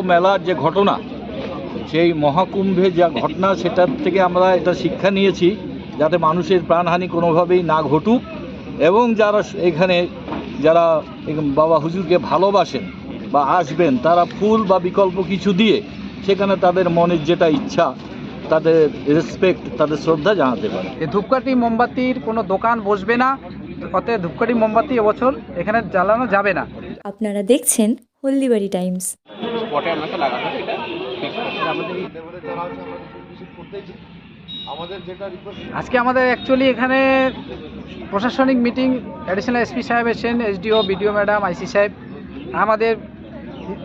মেলার যে ঘটনা, সেই মহাকুম্ভে যা ঘটনা, সেটার থেকে আমরা এটা শিক্ষা নিয়েছি যাতে মানুষের প্রাণহানি কোনোভাবেই না ঘটুক, এবং যারা এখানে যারা বাবা হুজুরকে ভালোবাসেন বা আসবেন, তারা ফুল বা বিকল্প কিছু দিয়ে সেখানে তাদের মনের যেটা ইচ্ছা, তাদের রেসপেক্ট, তাদের শ্রদ্ধা জানাতে পারে। এই ধূপকাঠি মোমবাতির কোনো দোকান বসবে না, অতএব ধূপকাঠি মোমবাতি এবছর এখানে জ্বালানো যাবে না। আপনারা দেখছেন হলদিবাড়ি টাইমস। আজকে আমাদের অ্যাকচুয়ালি এখানে প্রশাসনিক মিটিং, অ্যাডিশনাল এসপি সাহেব এসেছেন, এসডিও, বিডিও ম্যাডাম, আইসি সাহেব, আমাদের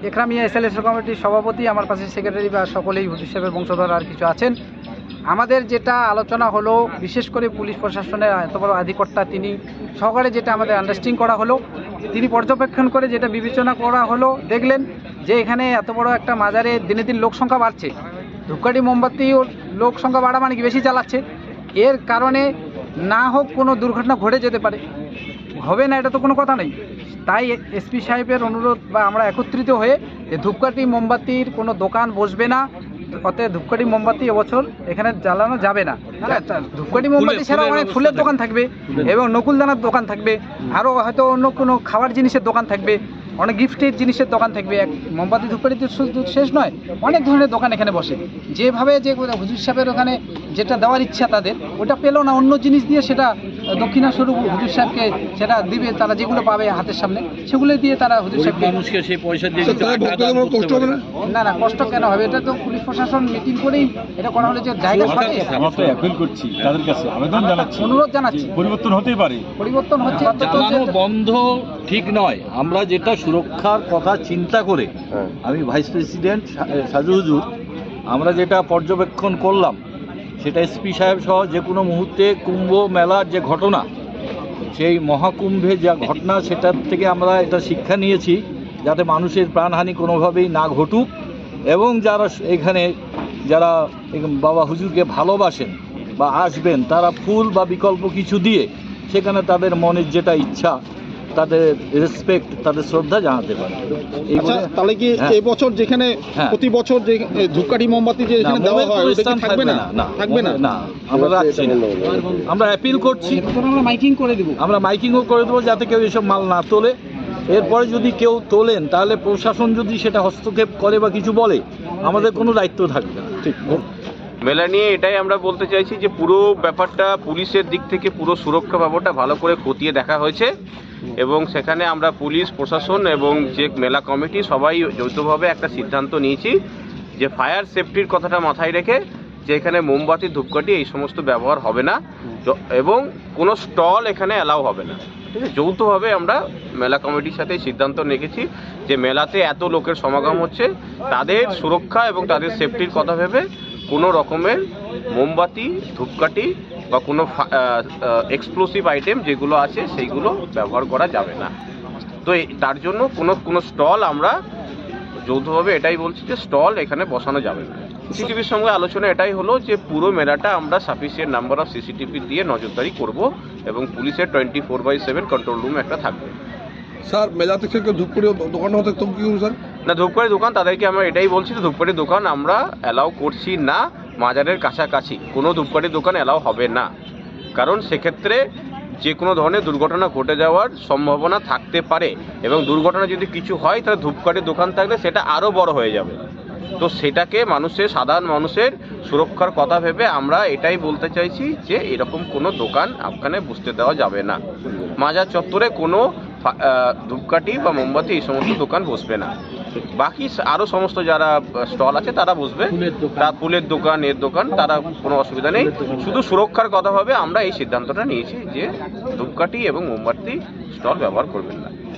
একরামিয়া এসএলএস কমিটির সভাপতি, আমার পাশে সেক্রেটারি বা সকলেই হুজুর সাহেবের বংশধর আর কিছু আছেন। আমাদের যেটা আলোচনা হলো, বিশেষ করে পুলিশ প্রশাসনের এত বড় অধিকর্তা তিনি সহকারে যেটা আমাদের আন্ডারস্ট্যান্ডিং করা হলো, তিনি পর্যবেক্ষণ করে যেটা বিবেচনা করা হলো, দেখলেন যে এখানে এত বড় একটা মাজারে দিনে দিন লোক সংখ্যা বাড়ছে, ধূপকাঠি মোমবাতি ও লোক সংখ্যা বাড়া মানে কি বেশি চালাচ্ছে, এর কারণে না হোক কোনো দুর্ঘটনা ঘটে যেতে পারে, হবে না এটা তো কোনো কথা নেই। তাই এসপি সাহেবের অনুরোধ বা আমরা একত্রিত হয়ে যে ধূপকাঠি মোমবাতির কোনো দোকান বসবে না, অতএব ধূপকাঠি মোমবাতি এবছর এখানে জ্বালানো যাবে না। ধূপকাঠি মোমবাতি ছাড়াও অনেক ফুলের দোকান থাকবে এবং নকুলদানার দোকান থাকবে, আরও হয়তো অন্য কোনো খাবার জিনিসের দোকান থাকবে, অনেক গিফটের জিনিসের দোকান থাকবে। এক মোমবাতি ধূপকাঠি শুধু শেষ নয়, অনেক ধরনের দোকান এখানে বসে। যেভাবে যে হুজুর সাহেবের ওখানে যেটা দেওয়ার ইচ্ছা তাদের, ওটা পেলো না, অন্য জিনিস দিয়ে সেটা দক্ষিণাস্বরূপ হুজুর সাহেবকে সেটা দিবে, তারা যেগুলো পাবে হাতের সামনে সেগুলো দিয়ে তারা হুজুর সাহেবকে মানুষকে সেই পয়সা দিয়ে কষ্ট হবে না। না কষ্ট কেন হবে, এটা তো পুলিশ প্রশাসন মিটিং করেই এটা করা হলো যে জায়গা সঠিক। আমরা তো অ্যাপিল করছি তাদের কাছে, আবেদন জানাচ্ছি, অনুরোধ জানাচ্ছি, পরিবর্তন হতেই পারে, পরিবর্তন হচ্ছে। জ্বালানো বন্ধ ঠিক নয়। আমরা যেটা সুরক্ষার কথা চিন্তা করে, আমি ভাইস প্রেসিডেন্ট সাজু হুজুর, আমরা যেটা পর্যবেক্ষণ করলাম সেটা এসপি সাহেব সহ যে কোনো মুহূর্তে কুম্ভ মেলার যে ঘটনা, সেই মহাকুম্ভে যা ঘটনা, সেটার থেকে আমরা এটা শিক্ষা নিয়েছি যাতে মানুষের প্রাণহানি কোনোভাবেই না ঘটুক, এবং যারা এখানে যারা বাবা হুজুরকে ভালোবাসেন বা আসবেন, তারা ফুল বা বিকল্প কিছু দিয়ে সেখানে তাদের মনের যেটা ইচ্ছা, তাদের রেসপেক্ট, তাদের শ্রদ্ধা জানাতে পারে। তাহলে কি এই বছর যেখানে প্রতি বছর যে ধূপকাঠি মোমবাতি যে এখানে দেওয়া হয় ওটা কি থাকবে না? থাকবে না, না আমরা রাখছি না। আমরা অ্যাপিল করছি, আমরা মাইকিং করে দেবো, আমরা মাইকিংও করে দেবো যাতে কেউ এসব মাল না তোলে। এরপরে যদি কেউ তোলেন তাহলে প্রশাসন যদি সেটা হস্তক্ষেপ করে বা কিছু বলে, আমাদের কোনো দায়িত্ব থাকবে না। ঠিক। মেলা নিয়ে এটাই আমরা বলতে চাইছি যে পুরো ব্যাপারটা পুলিশের দিক থেকে পুরো সুরক্ষা ব্যাপারটা ভালো করে খতিয়ে দেখা হয়েছে, এবং সেখানে আমরা পুলিশ প্রশাসন এবং যে মেলা কমিটি সবাই যৌথভাবে একটা সিদ্ধান্ত নিয়েছি যে ফায়ার সেফটির কথাটা মাথায় রেখে যে এখানে মোমবাতি, ধূপকাঠি এই সমস্ত ব্যবহার হবে না, এবং কোনো স্টল এখানে অ্যালাউ হবে না। ঠিক আছে, যৌথভাবে আমরা মেলা কমিটির সাথে সিদ্ধান্ত নিয়েছি যে মেলাতে এত লোকের সমাগম হচ্ছে, তাদের সুরক্ষা এবং তাদের সেফটির কথা ভেবে কোনো রকমের মোমবাতি, ধূপকাঠি বা কোনো এক্সপ্লোসিভ আইটেম যেগুলো আছে সেইগুলো ব্যবহার করা যাবে না। তো তার জন্য কোনো স্টল আমরা যৌথভাবে এটাই বলছি যে স্টল এখানে বসানো যাবে না। সিসিটিভির সঙ্গে আলোচনা এটাই হলো যে পুরো মেলাটা আমরা সাফিসিয়েন্ট নাম্বার অফ সিসিটিভি দিয়ে নজরদারি করব, এবং পুলিশের 24/7 কন্ট্রোল রুম একটা থাকবে। স্যার মেলা থেকে ধূপকাঠি দোকান হতে তো কি স্যার? না, ধূপকাঠি দোকান তাদেরকে আমরা এটাই বলছি যে ধূপকাঠি দোকান আমরা অ্যালাউ করছি না, মাজারের কাছাকাছি কোনো ধূপকাঠি দোকান অ্যালাউ হবে না, কারণ সেক্ষেত্রে যে কোনো ধরনের দুর্ঘটনা ঘটে যাওয়ার সম্ভাবনা থাকতে পারে, এবং দুর্ঘটনা যদি কিছু হয় তাহলে ধূপকাঠির দোকান থাকলে সেটা আরও বড় হয়ে যাবে। তো সেটাকে সাধারণ মানুষের সুরক্ষার কথা ভেবে আমরা এটাই বলতে চাইছি যে এরকম কোনো দোকান ওখানে বসতে দেওয়া যাবে না। মাজার চত্বরে কোনো ধূপকাঠি বা মোমবাতি এই সমস্ত দোকান বসবে না। বাকি আরও সমস্ত যারা স্টল আছে তারা বসবে, ফুলের দোকান, এর দোকান, তারা কোনো অসুবিধা নেই। শুধু সুরক্ষার কথা ভাবে আমরা এই সিদ্ধান্তটা নিয়েছি যে ধূপকাঠি এবং মোমবাতি স্টল ব্যবহার করবেন না।